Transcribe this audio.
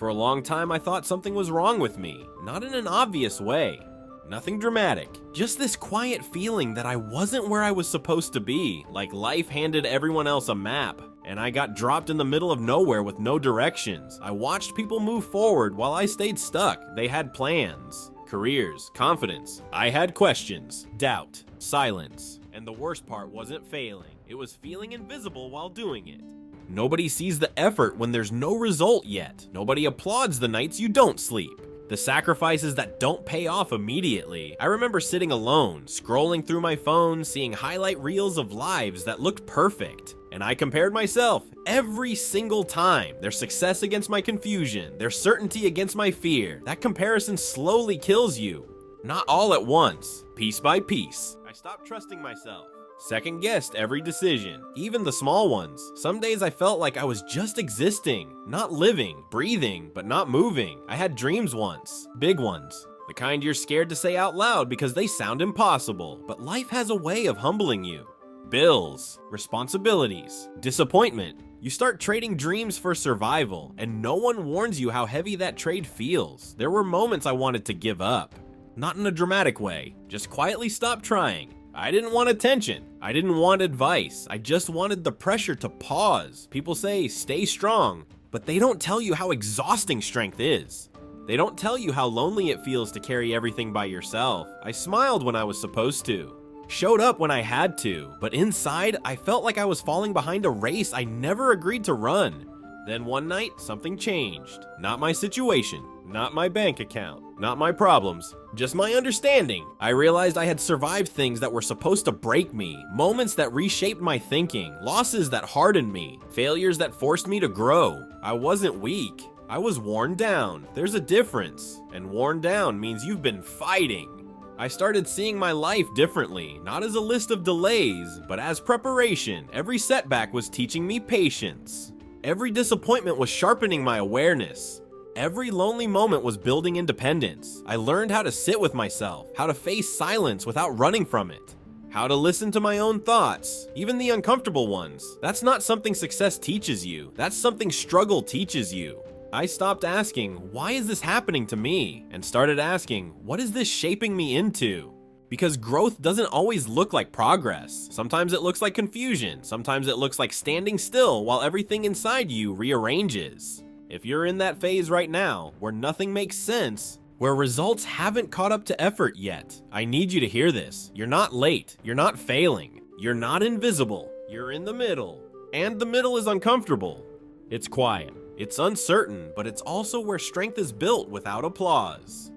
For a long time, I thought something was wrong with me, not in an obvious way. Nothing dramatic, just this quiet feeling that I wasn't where I was supposed to be, like life handed everyone else a map, and I got dropped in the middle of nowhere with no directions. I watched people move forward while I stayed stuck. They had plans, careers, confidence. I had questions, doubt, silence, and the worst part wasn't failing. It was feeling invisible while doing it. Nobody sees the effort when there's no result yet. Nobody applauds the nights you don't sleep. The sacrifices that don't pay off immediately. I remember sitting alone, scrolling through my phone, seeing highlight reels of lives that looked perfect. And I compared myself every single time. Their success against my confusion, their certainty against my fear. That comparison slowly kills you. Not all at once, piece by piece. I stopped trusting myself. Second-guessed every decision, even the small ones. Some days I felt like I was just existing, not living, breathing, but not moving. I had dreams once, big ones. The kind you're scared to say out loud because they sound impossible, but life has a way of humbling you. Bills, responsibilities, disappointment. You start trading dreams for survival, and no one warns you how heavy that trade feels. There were moments I wanted to give up. Not in a dramatic way, just quietly stop trying. I didn't want attention. I didn't want advice. I just wanted the pressure to pause. People say, stay strong, but they don't tell you how exhausting strength is. They don't tell you how lonely it feels to carry everything by yourself. I smiled when I was supposed to, showed up when I had to, but inside, I felt like I was falling behind a race I never agreed to run. Then one night, something changed. Not my situation, not my bank account, not my problems, just my understanding. I realized I had survived things that were supposed to break me, moments that reshaped my thinking, losses that hardened me, failures that forced me to grow. I wasn't weak. I was worn down. There's a difference, and worn down means you've been fighting. I started seeing my life differently, not as a list of delays, but as preparation. Every setback was teaching me patience. Every disappointment was sharpening my awareness. Every lonely moment was building independence. I learned how to sit with myself, how to face silence without running from it, how to listen to my own thoughts, even the uncomfortable ones. That's not something success teaches you. That's something struggle teaches you. I stopped asking, why is this happening to me? And started asking, what is this shaping me into? Because growth doesn't always look like progress. Sometimes it looks like confusion. Sometimes it looks like standing still while everything inside you rearranges. If you're in that phase right now, where nothing makes sense, where results haven't caught up to effort yet, I need you to hear this. You're not late. You're not failing. You're not invisible. You're in the middle. And the middle is uncomfortable. It's quiet. It's uncertain, but it's also where strength is built without applause.